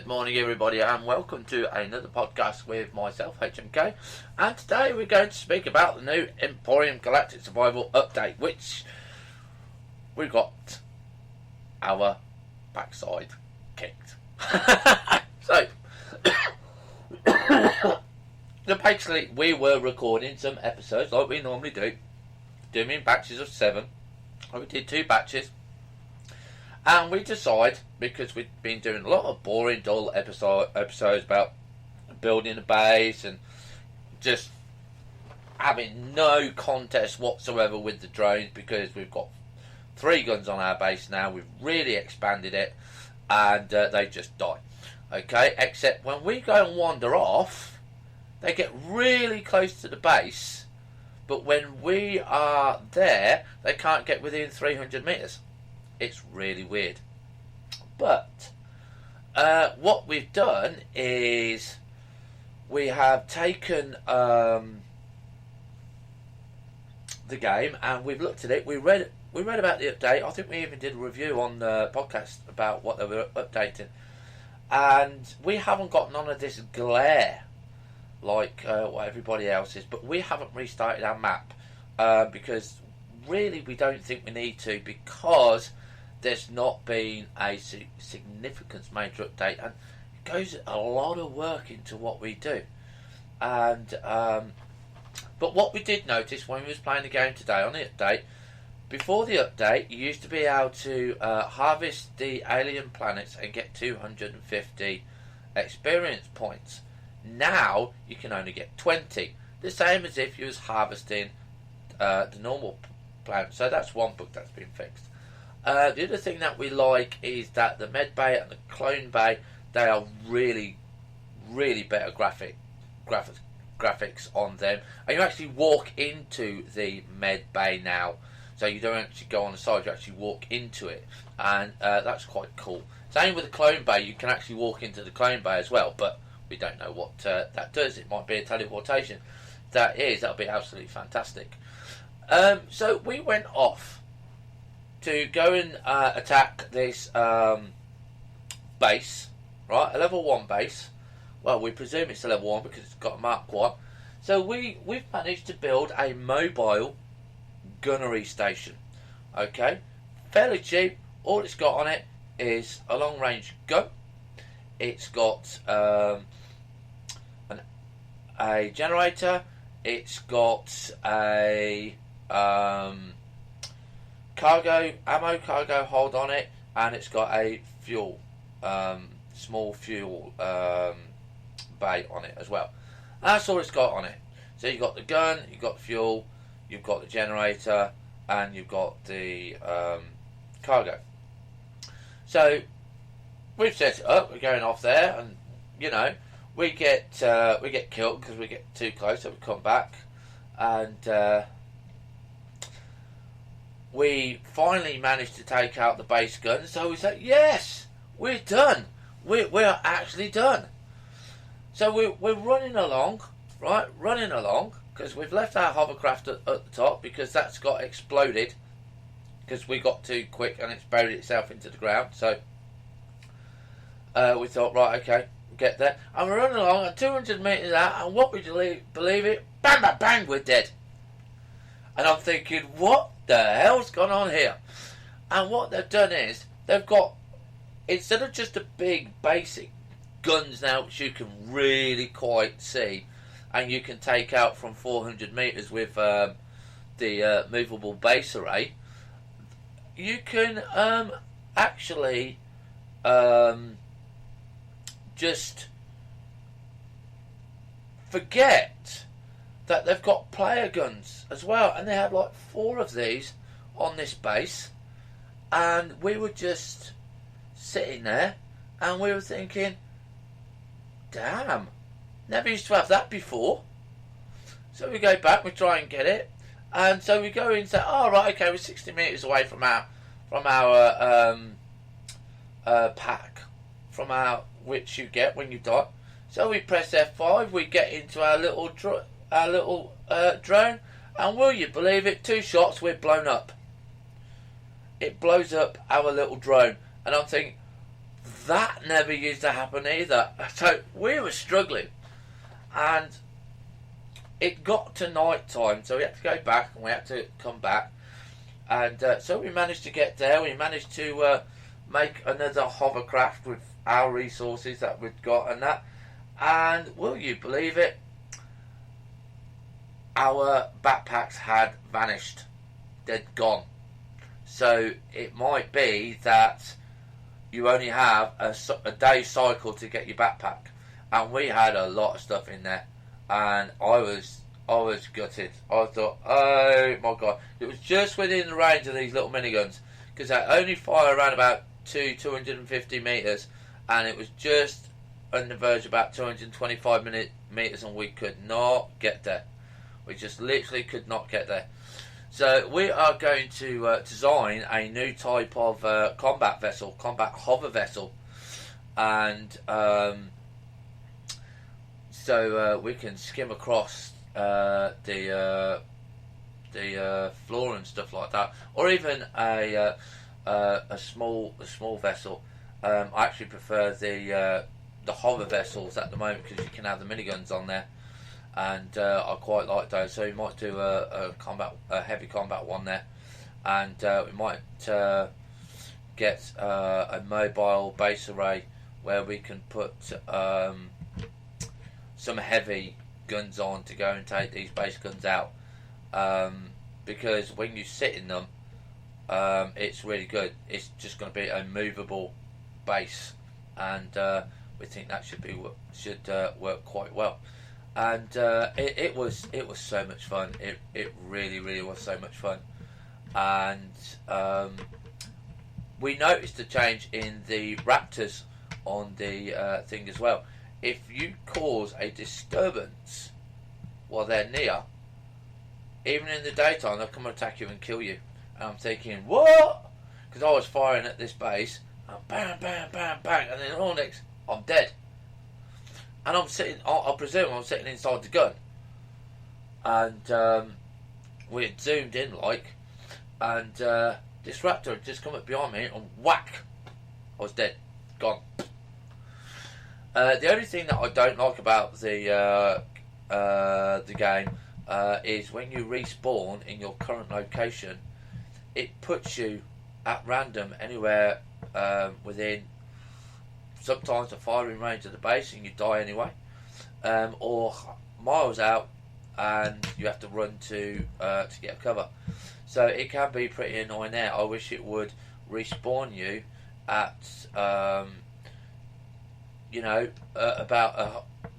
Good morning everybody and welcome to another podcast with myself, HMK, and today we're going to speak about the new Empyrion Galactic Survival Update, which we got our backside kicked. So, basically we were recording some episodes like we normally do, doing in batches of 7. We did 2 batches. And we decide, because we've been doing a lot of boring, dull episodes about building a base and just having no contest whatsoever with the drones, because we've got 3 guns on our base now. We've really expanded it, and they just die. Okay, except when we go and wander off, they get really close to the base, but when we are there, they can't get within 300 metres. It's really weird. But what we've done is we have taken the game and we've looked at it. We read about the update. I think we even did a review on the podcast about what they were updating. And we haven't got none of this glare like what everybody else is. But we haven't restarted our map because really we don't think we need to, because there's not been a significant major update, and it goes a lot of work into what we do. And but what we did notice when we was playing the game today on the update, before the update you used to be able to harvest the alien planets and get 250 experience points. Now you can only get 20, the same as if you was harvesting the normal planet. So that's one bug that's been fixed. The other thing that we like is that the med bay and the clone bay, they are really better graphics on them, and you actually walk into the med bay now, so you don't actually go on the side, you actually walk into it, and that's quite cool. Same with the clone bay, you can actually walk into the clone bay as well, but we don't know what that does. It might be a teleportation. That'll be absolutely fantastic. So we went off to go and attack this base, right? A level 1 base. Well, we presume it's a level 1 because it's got a Mark 1. So we've managed to build a mobile gunnery station. Okay, fairly cheap. All it's got on it is a long range gun. It's got a generator. It's got a ammo cargo hold on it, and it's got a fuel, small fuel bay on it as well. And that's all it's got on it. So you've got the gun, you've got the fuel, you've got the generator, and you've got the cargo. So we've set it up. We're going off there, and we get killed because we get too close. So we come back, and we finally managed to take out the base gun. So we said, yes, we're done. We're actually done. So we're running along, right? Running along, because we've left our hovercraft at the top because that's got exploded because we got too quick and it's buried itself into the ground. So we thought, right, okay, we'll get there. And we're running along at 200 metres out, and what would you believe it? Bang, bang, bang, we're dead. And I'm thinking, what the hell's gone on here? And what they've done is they've got, instead of just a big basic guns now which you can really quite see and you can take out from 400 metres with the movable base array, you can actually just forget that they've got player guns as well, and they have like 4 of these on this base, and we were just sitting there and we were thinking, damn, never used to have that before. So we go back, we try and get it, and so we go in and say, oh right, okay, we're 60 metres away from our pack, from which you get when you die. So we press F5, we get into our little drone, and will you believe it, 2 shots, we're blown up. It blows up our little drone, and I'm thinking, that never used to happen either. So we were struggling, and it got to night time, so we had to go back and we had to come back. And so we managed to get there. We managed to make another hovercraft with our resources that we'd got and that. And will you believe it? Our backpacks had vanished. They'd gone. So it might be that you only have a day cycle to get your backpack. And we had a lot of stuff in there. And I was gutted. I thought, oh my god. It was just within the range of these little miniguns. Because they only fire around about 250 metres. And it was just on the verge of about 225 metres. And we could not get there. We just literally could not get there. So we are going to design a new type of combat vessel, combat hover vessel. And so we can skim across the floor and stuff like that, or even a small vessel. I actually prefer the hover vessels at the moment because you can have the miniguns on there, and I quite like those. So we might do a heavy combat one there, and we might get a mobile base array where we can put some heavy guns on to go and take these base guns out, because when you sit in them, it's really good. It's just going to be a movable base, and we think that should work quite well. And it was so much fun. It really was so much fun. And we noticed a change in the raptors on the thing as well. If you cause a disturbance while they're near, even in the daytime, they'll come and attack you and kill you. And I'm thinking, what? Because I was firing at this base, and bang, bang, bang, bang, and then all next, I'm dead. And I'm sitting, I presume I'm sitting inside the gun. And we had zoomed in, and this raptor had just come up behind me, and whack, I was dead, gone. The only thing that I don't like about the game is when you respawn in your current location, it puts you at random anywhere within sometimes the firing range of the base, and you die anyway, or miles out, and you have to run to get cover. So it can be pretty annoying there. I wish it would respawn you at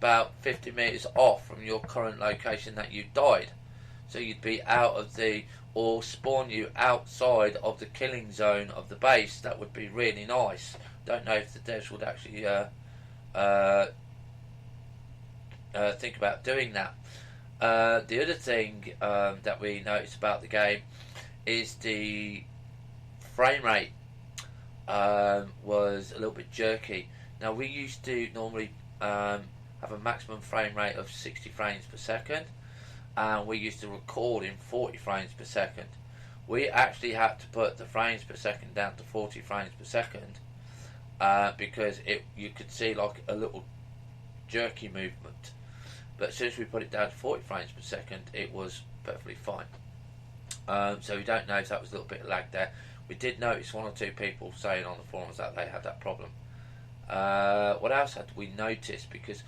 about 50 metres off from your current location that you died. So you'd be out of or spawn you outside of the killing zone of the base. That would be really nice. Don't know if the devs would actually think about doing that. The other thing that we noticed about the game is the frame rate was a little bit jerky. Now, we used to normally have a maximum frame rate of 60 frames per second, and we used to record in 40 frames per second. We actually had to put the frames per second down to 40 frames per second because you could see like a little jerky movement. But as soon as we put it down to 40 frames per second, it was perfectly fine. So we don't know if that was a little bit of lag there. We did notice one or two people saying on the forums that they had that problem. What else had we noticed? Because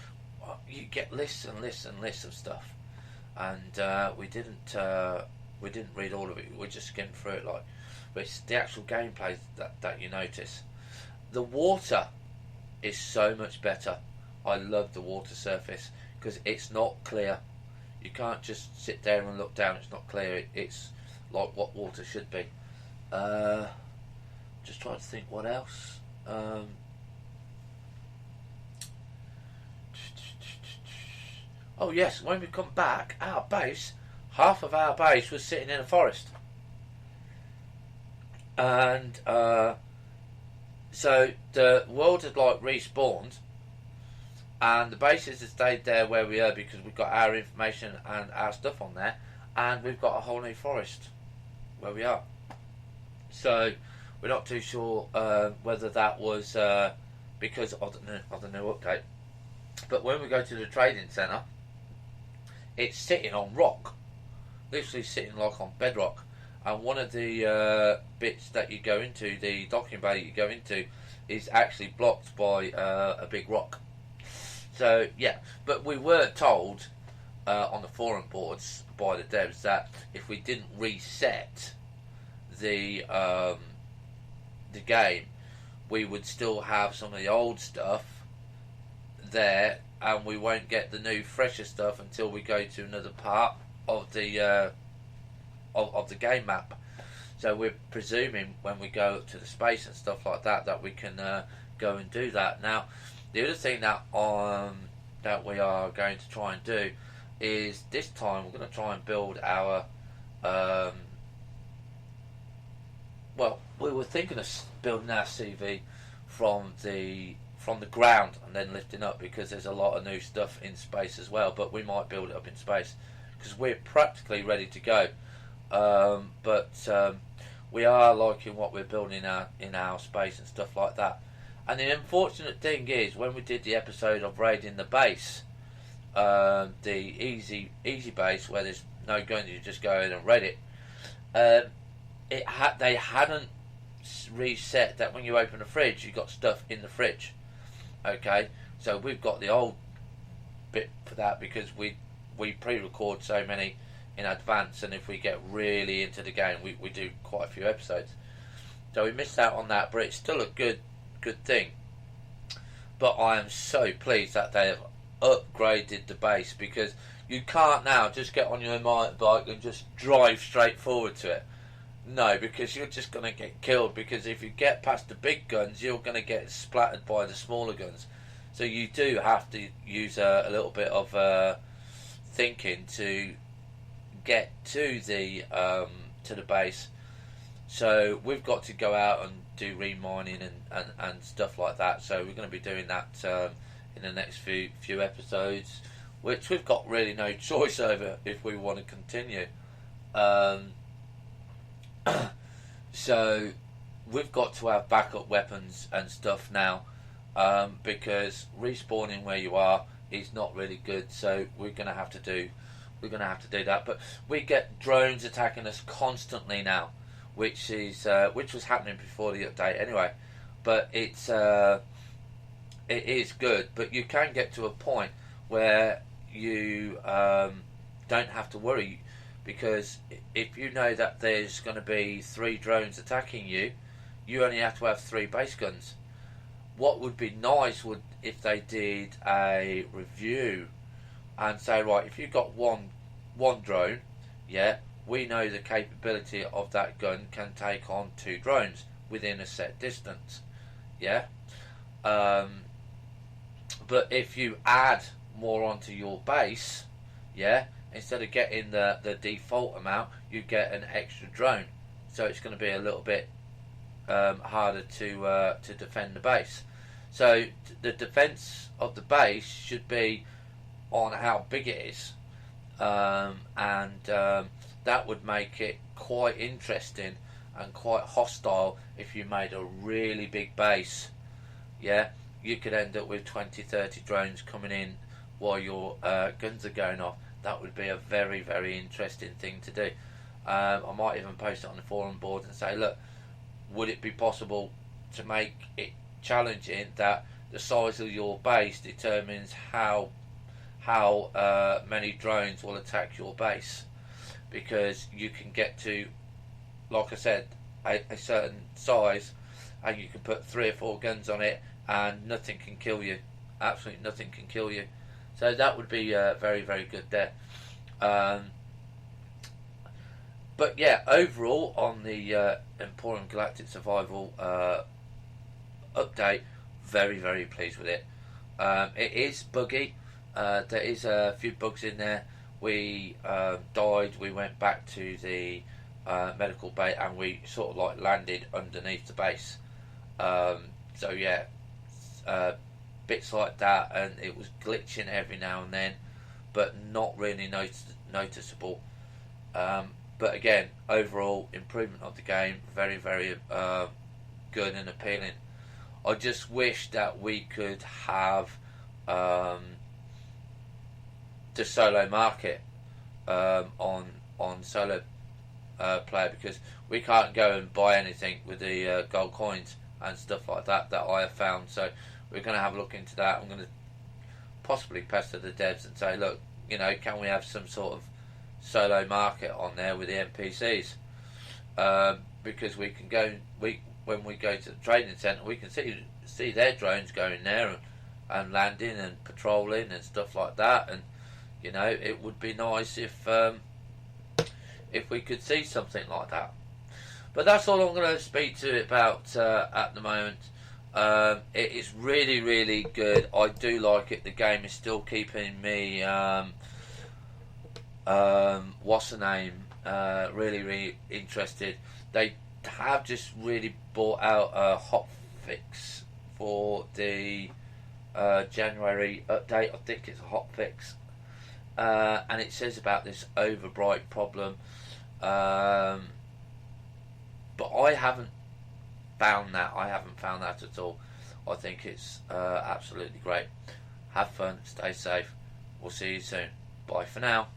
you get lists and lists and lists of stuff, and we didn't read all of it. We just skimmed through it but it's the actual gameplay that you notice. The water is so much better. I love the water surface because it's not clear. You can't just sit there and look down. It's not clear. It's like what water should be. Just trying to think what else. Oh yes, when we come back, our base, half of our base was sitting in a forest. And so the world had respawned, and the bases had stayed there where we are because we've got our information and our stuff on there, and we've got a whole new forest where we are. So we're not too sure whether that was because of the new update. But when we go to the trading centre, it's sitting on rock, literally sitting like on bedrock. And one of the bits that you go into, the docking bay that you go into, is actually blocked by a big rock. So yeah, but we were told on the forum boards by the devs that if we didn't reset the game, we would still have some of the old stuff there, and we won't get the new, fresher stuff until we go to another part of the of the game map. So we're presuming when we go to the space and stuff like that, that we can go and do that. Now, the other thing that that we are going to try and do is this time we're going to try and build our well, we were thinking of building our CV from the ground and then lifting up, because there's a lot of new stuff in space as well. But we might build it up in space because we're practically ready to go. But we are liking what we're building in our space and stuff like that. And the unfortunate thing is, when we did the episode of raiding the base, the easy base where there's no guns, you just go in and raid it. They hadn't reset that when you open the fridge, you got stuff in the fridge. Okay, so we've got the old bit for that because we pre-record so many in advance, and if we get really into the game, we do quite a few episodes. So we missed out on that, but it's still a good thing. But I am so pleased that they have upgraded the base, because you can't now just get on your motorbike and just drive straight forward to it. No, because you're just going to get killed, because if you get past the big guns, you're going to get splattered by the smaller guns. So you do have to use a little bit of thinking to get to the base. So we've got to go out and do remining and stuff like that. So we're going to be doing that in the next few episodes, which we've got really no choice over if we want to continue. So we've got to have backup weapons and stuff now, because respawning where you are is not really good. So we're going to have to do that. But we get drones attacking us constantly now, which was happening before the update anyway. But it is good. But you can get to a point where you don't have to worry, because if you know that there's going to be 3 drones attacking you, you only have to have 3 base guns. What would be nice would if they did a review and say, right, if you've got one drone, yeah, we know the capability of that gun can take on 2 drones within a set distance, yeah. But if you add more onto your base, yeah, instead of getting the default amount, you get an extra drone. So it's going to be a little bit harder to defend the base. So the defense of the base should be on how big it is, and that would make it quite interesting and quite hostile. If you made a really big base, yeah, you could end up with 20-30 drones coming in while your guns are going off. That would be a very, very interesting thing to do. I might even post it on the forum board and say, look, would it be possible to make it challenging that the size of your base determines how many drones will attack your base? Because you can get to, like I said, a certain size, and you can put 3 or 4 guns on it and nothing can kill you. Absolutely nothing can kill you. So that would be very, very good there. But yeah, overall on the Empyrion Galactic Survival update, very, very pleased with it. It is buggy. There is a few bugs in there. We died. We went back to the medical bay and we sort of like landed underneath the base. So yeah, bits like that, and it was glitching every now and then, but not really noticeable. But again, overall improvement of the game, very, very good and appealing. I just wish that we could have the solo market on solo player, because we can't go and buy anything with the gold coins and stuff like that I have found. So we're going to have a look into that. I'm going to possibly pester the devs and say, look, can we have some sort of solo market on there with the NPCs? Because we can go, when we go to the training centre, we can see their drones going there and landing and patrolling and stuff like that. And it would be nice if we could see something like that. But that's all I'm going to speak to it about at the moment. It is really, really good. I do like it. The game is still keeping me what's the name? Really, really interested. They have just really brought out a hot fix for the January update. I think it's a hot fix, and it says about this overbright problem. But I haven't found that. I haven't found that at all. I think it's absolutely great. Have fun. Stay safe. We'll see you soon. Bye for now.